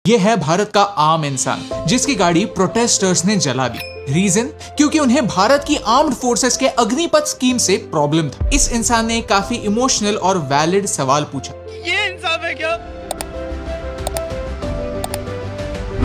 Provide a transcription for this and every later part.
ये है भारत का आम इंसान जिसकी गाड़ी प्रोटेस्टर्स ने जला दी। रीजन, क्योंकि उन्हें भारत की आर्म्ड फोर्सेस के अग्निपथ स्कीम से प्रॉब्लम था। इस इंसान ने काफी इमोशनल और वैलिड सवाल पूछा, ये इंसाफ है क्या?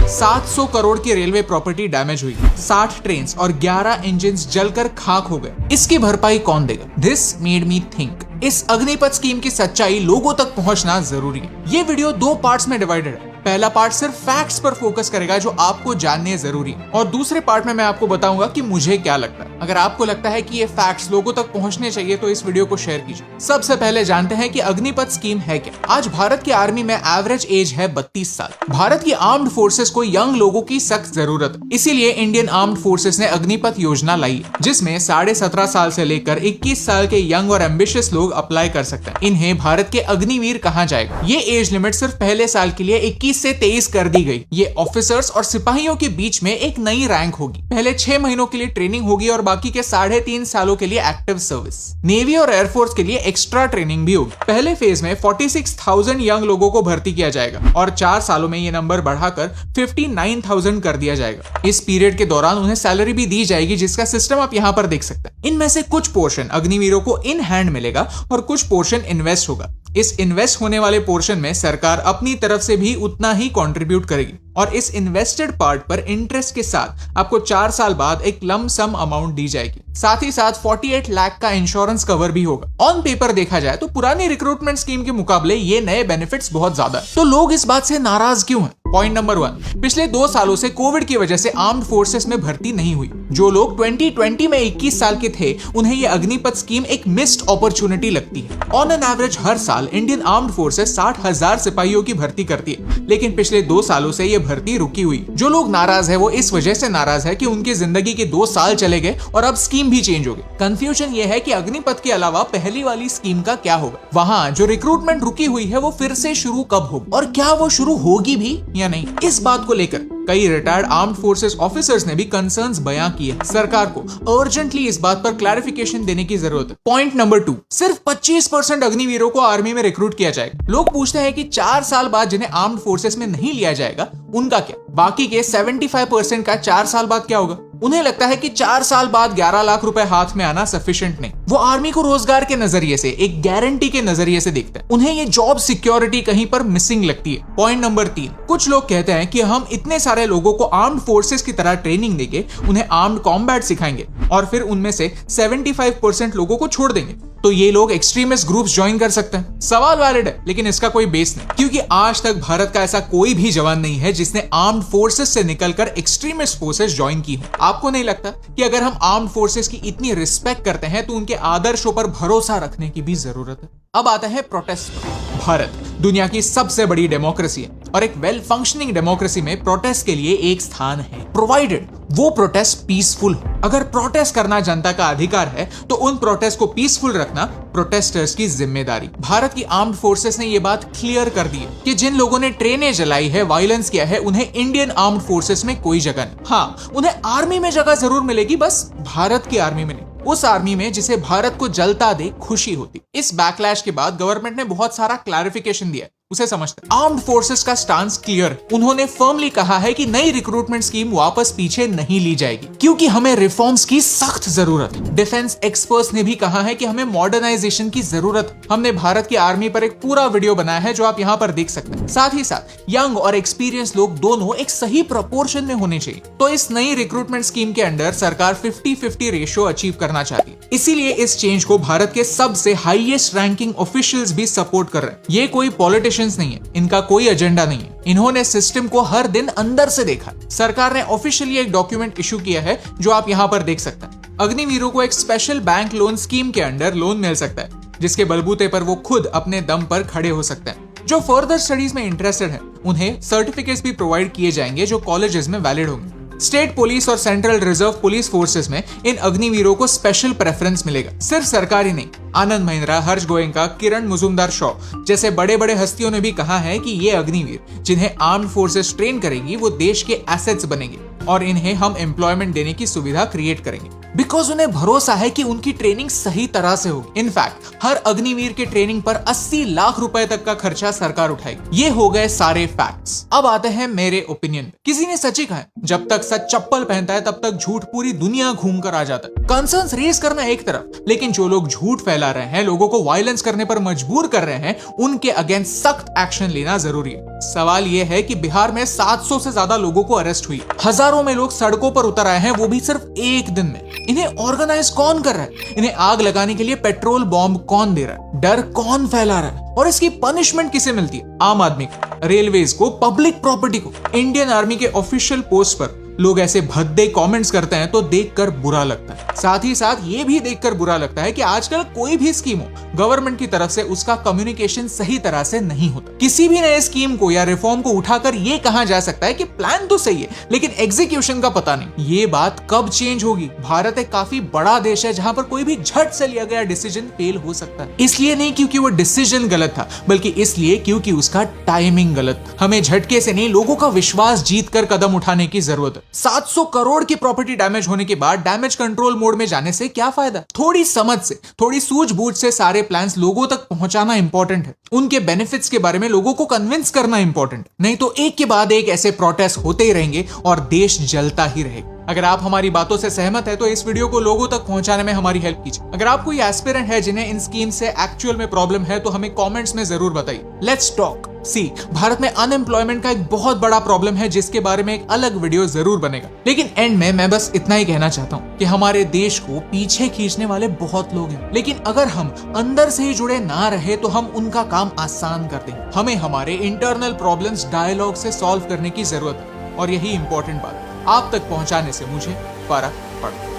700 करोड़ की रेलवे प्रॉपर्टी डैमेज हुई, 60 ट्रेन और 11 इंजन जलकर खाक हो गए, इसकी भरपाई कौन देगा? दिस मेड मी थिंक इस अग्निपथ स्कीम की सच्चाई लोगों तक पहुंचना जरूरी है। ये वीडियो 2 पार्ट्स में डिवाइडेड है। पहला पार्ट सिर्फ फैक्ट्स पर फोकस करेगा जो आपको जानने जरूरी है, और दूसरे पार्ट में मैं आपको बताऊंगा कि मुझे क्या लगता है। अगर आपको लगता है कि ये फैक्ट्स लोगों तक पहुंचने चाहिए तो इस वीडियो को शेयर कीजिए। सबसे पहले जानते हैं कि अग्निपथ स्कीम है क्या। आज भारत की आर्मी में एवरेज एज है 32 साल। भारत की आर्म्ड फोर्सेस को यंग लोगों की सख्त जरूरत है, इसीलिए इंडियन आर्म्ड फोर्सेस ने अग्निपथ योजना लाई है, जिसमें 17.5 साल से लेकर 21 साल के यंग और एम्बिशियस लोग अप्लाई कर सकते हैं। इन्हें भारत के अग्निवीर कहा जाएगा। ये एज लिमिट सिर्फ पहले साल के लिए 21 से 23 कर दी गई। ये ऑफिसर्स और सिपाहियों के बीच में एक नई रैंक होगी। पहले 6 महीनों के लिए ट्रेनिंग होगी और बाकी के 3.5 सालों के लिए एक्टिव सर्विस। नेवी और एयरफोर्स के लिए एक्स्ट्रा ट्रेनिंग भी होगी। पहले फेज में 46,000 यंग लोगों को भर्ती किया जाएगा और 4 सालों में ये नंबर बढ़ाकर 59,000 कर दिया जाएगा। इस पीरियड के दौरान उन्हें सैलरी भी दी जाएगी, जिसका सिस्टम आप यहाँ पर देख सकते हैं। इनमें से कुछ पोर्शन अग्निवीरों को इन हैंड मिलेगा और कुछ पोर्शन इन्वेस्ट होगा। इस इन्वेस्ट होने वाले पोर्शन में सरकार अपनी तरफ से भी उतना ही कंट्रीब्यूट करेगी और इस इन्वेस्टेड पार्ट पर इंटरेस्ट के साथ आपको 4 साल बाद एक लम सम अमाउंट दी जाएगी। साथ ही साथ 48 लाख का इंश्योरेंस कवर भी होगा। ऑन पेपर देखा जाए तो पुरानी रिक्रूटमेंट स्कीम के मुकाबले ये नए बेनिफिट्स बहुत ज्यादा है। तो लोग इस बात से नाराज क्यों हैं? पॉइंट नंबर 1, पिछले 2 सालों से कोविड की वजह से आर्म्ड फोर्सेस में भर्ती नहीं हुई। जो लोग 2020 में 21 साल के थे उन्हें ये अग्निपथ स्कीम एक मिस्ड अपॉर्चुनिटी लगती है। ऑन एन एवरेज हर साल इंडियन आर्म्ड फोर्सेस 60,000 सिपाहियों की भर्ती करती है, लेकिन पिछले 2 सालों से ये भर्ती रुकी हुई। जो लोग नाराज है वो इस वजह से नाराज है कि उनकी जिंदगी के 2 साल चले गए और अब स्कीम भी चेंज हो गई। कंफ्यूजन ये है कि अग्निपथ के अलावा पहली वाली स्कीम का क्या होगा। वहां जो रिक्रूटमेंट रुकी हुई है वो फिर से शुरू कब होगी और क्या वो शुरू होगी भी या नहीं। इस बात को लेकर कई रिटायर्ड आर्म्ड फोर्सेस ऑफिसर्स ने भी कंसर्न्स बयां किए। सरकार को अर्जेंटली इस बात पर क्लैरिफिकेशन देने की जरूरत है। पॉइंट नंबर 2, सिर्फ 25% अग्निवीरों को आर्मी में रिक्रूट किया जाएगा। लोग पूछते हैं कि 4 साल बाद जिन्हें आर्म्ड फोर्सेस में नहीं लिया जाएगा उनका क्या? बाकी के 75% का 4 साल बाद क्या होगा? उन्हें लगता है कि 4 साल बाद 11 लाख रुपए हाथ में आना सफिशिएंट नहीं। वो आर्मी को रोजगार के नजरिए से, एक गारंटी के नजरिए से देखते हैं। उन्हें ये जॉब सिक्योरिटी कहीं पर मिसिंग लगती है। पॉइंट नंबर 3, कुछ लोग कहते हैं कि हम इतने सारे लोगों को आर्म्ड फोर्सेस की तरह ट्रेनिंग देंगे, उन्हें आर्म्ड कॉम्बैट सिखाएंगे और फिर उनमें से 75% लोगों को छोड़ देंगे, तो ये लोग एक्सट्रीमिस्ट ग्रुप्स ज्वाइन कर सकते हैं। सवाल वैलिड है, लेकिन इसका कोई बेस नहीं, क्योंकि आज तक भारत का ऐसा कोई भी जवान नहीं है जिसने आर्म्ड फोर्सेस से निकलकर एक्सट्रीमिस्ट फोर्सेस ज्वाइन की हो। आपको नहीं लगता कि अगर हम आर्म्ड फोर्सेस की इतनी रिस्पेक्ट करते हैं तो उनके आदर्शों पर भरोसा रखने की भी जरूरत है? अब आता है प्रोटेस्ट पर। भारत दुनिया की सबसे बड़ी डेमोक्रेसी है और एक वेल फंक्शनिंग डेमोक्रेसी में प्रोटेस्ट के लिए एक स्थान है, प्रोवाइडेड वो प्रोटेस्ट पीसफुल हो। अगर प्रोटेस्ट करना जनता का अधिकार है तो उन प्रोटेस्ट को पीसफुल रखना प्रोटेस्टर्स की जिम्मेदारी। भारत की आर्म्ड फोर्सेस ने ये बात क्लियर कर दी है कि जिन लोगों ने ट्रेनें जलाई है, वायलेंस किया है, उन्हें इंडियन आर्म्ड फोर्सेस में कोई जगह नहीं। हाँ, उन्हें आर्मी में जगह जरूर मिलेगी, बस भारत की आर्मी में नहीं। उस आर्मी में जिसे भारत को जलता देख खुशी होती। इस बैकलैश के बाद गवर्नमेंट ने बहुत सारा क्लैरिफिकेशन दिया है, उसे समझते हैं। आर्म्ड फोर्सेस का स्टांस क्लियर है। उन्होंने फर्मली कहा है कि नई रिक्रूटमेंट स्कीम वापस पीछे नहीं ली जाएगी, क्योंकि हमें रिफॉर्म्स की सख्त जरूरत है। डिफेंस एक्सपर्ट्स ने भी कहा है कि हमें मॉडर्नाइजेशन की जरूरत है। हमने भारत की आर्मी पर एक पूरा वीडियो बनाया है जो आप यहाँ पर देख सकते हैं। साथ ही साथ यंग और एक्सपीरियंस लोग दोनों एक सही प्रोपोर्शन में होने चाहिए। तो इस नई रिक्रूटमेंट स्कीम के अंडर सरकार 50-50 रेशियो अचीव करना चाहती है। इसीलिए इस चेंज को भारत के सबसे हाईएस्ट रैंकिंग ऑफिशियल्स भी सपोर्ट कर रहे हैं। ये कोई पॉलिटिशियंस नहीं है, इनका कोई एजेंडा नहीं है। इन्होंने सिस्टम को हर दिन अंदर से देखा। सरकार ने ऑफिशियली एक डॉक्यूमेंट इशू किया है जो आप यहाँ पर देख सकते हैं। अग्निवीरों को एक स्पेशल बैंक लोन स्कीम के अंडर लोन मिल सकता है, जिसके बलबूते पर वो खुद अपने दम पर खड़े हो सकते हैं। जो फर्दर स्टडीज में इंटरेस्टेड है उन्हें सर्टिफिकेट्स भी प्रोवाइड किए जाएंगे जो कॉलेजेस में वैलिड होंगे। स्टेट पुलिस और सेंट्रल रिजर्व पुलिस फोर्सेस में इन अग्निवीरों को स्पेशल प्रेफरेंस मिलेगा। सिर्फ सरकारी नहीं, आनंद महिंद्रा, हर्ष गोयनका, किरण मुजुमदार शॉ जैसे बड़े बड़े हस्तियों ने भी कहा है कि ये अग्निवीर जिन्हें आर्म्ड फोर्सेस ट्रेन करेगी वो देश के एसेट्स बनेंगे और इन्हें हम एम्प्लॉयमेंट देने की सुविधा क्रिएट करेंगे। बिकॉज उन्हें भरोसा है कि उनकी ट्रेनिंग सही तरह से होगी। इनफैक्ट हर अग्निवीर के ट्रेनिंग पर 80 लाख रुपए तक का खर्चा सरकार उठाएगी। ये हो गए सारे फैक्ट्स। अब आते हैं मेरे ओपिनियन पे। किसी ने सच ही कहा है, जब तक सच चप्पल पहनता है तब तक झूठ पूरी दुनिया घूम कर आ जाता है। कंसर्न्स रेज करना एक तरफ, लेकिन जो लोग झूठ फैला रहे हैं, लोगों को वायलेंस करने पर मजबूर कर रहे हैं, उनके अगेंस्ट सख्त एक्शन लेना जरूरी है। सवाल यह है कि बिहार में 700 से ज्यादा लोगों को अरेस्ट हुई, हजारों में लोग सड़कों पर उतर आए हैं, वो भी सिर्फ एक दिन में। इन्हें ऑर्गेनाइज कौन कर रहा है? इन्हें आग लगाने के लिए पेट्रोल बॉम्ब कौन दे रहा है? डर कौन फैला रहा है? और इसकी पनिशमेंट किसे मिलती है? आम आदमी को, रेलवेज को, पब्लिक प्रॉपर्टी को। इंडियन आर्मी के ऑफिशियल पोस्ट पर लोग ऐसे भद्दे कमेंट्स करते हैं तो देखकर बुरा लगता है। साथ ही साथ ये भी देखकर बुरा लगता है कि आजकल कोई भी स्कीम हो, गवर्नमेंट की तरफ से उसका कम्युनिकेशन सही तरह से नहीं होता। किसी भी नए स्कीम को या रिफॉर्म को उठाकर ये कहा जा सकता है कि प्लान तो सही है, लेकिन एग्जीक्यूशन का पता नहीं। ये बात कब चेंज होगी? भारत एक काफी बड़ा देश है जहां पर कोई भी झट से लिया गया डिसीजन फेल हो सकता है। इसलिए नहीं क्योंकि वो डिसीजन गलत था, बल्कि इसलिए क्योंकि उसका टाइमिंग गलत था। हमें झटके से नहीं, लोगों का विश्वास जीतकर कदम उठाने की जरूरत है। 700 करोड़ की प्रॉपर्टी डैमेज होने के बाद डैमेज कंट्रोल मोड में जाने से क्या फायदा? थोड़ी समझ से, थोड़ी सूझबूझ से सारे प्लान्स लोगों तक पहुंचाना इंपॉर्टेंट है। उनके बेनिफिट्स के बारे में लोगों को कन्विंस करना इंपॉर्टेंट, नहीं तो एक के बाद एक ऐसे प्रोटेस्ट होते ही रहेंगे और देश जलता ही रहेगा। अगर आप हमारी बातों से सहमत है तो इस वीडियो को लोगों तक पहुंचाने में हमारी हेल्प कीजिए। अगर आप कोई एस्पिरेंट है जिन्हें इन स्कीम से एक्चुअल में प्रॉब्लम है तो हमें कमेंट्स में जरूर बताइए। Let's talk. भारत में अनएम्प्लॉयमेंट का एक बहुत बड़ा प्रॉब्लम है जिसके बारे में एक अलग वीडियो जरूर बनेगा। लेकिन एंड में मैं बस इतना ही कहना चाहता हूँ कि हमारे देश को पीछे खींचने वाले बहुत लोग हैं, लेकिन अगर हम अंदर से ही जुड़े ना रहे तो हम उनका काम आसान कर देंगे। हमें हमारे इंटरनल प्रॉब्लम्स डायलॉग से सॉल्व करने की जरूरत है, और यही इंपॉर्टेंट बात आप तक पहुंचाने से मुझे फर्क पड़ता है।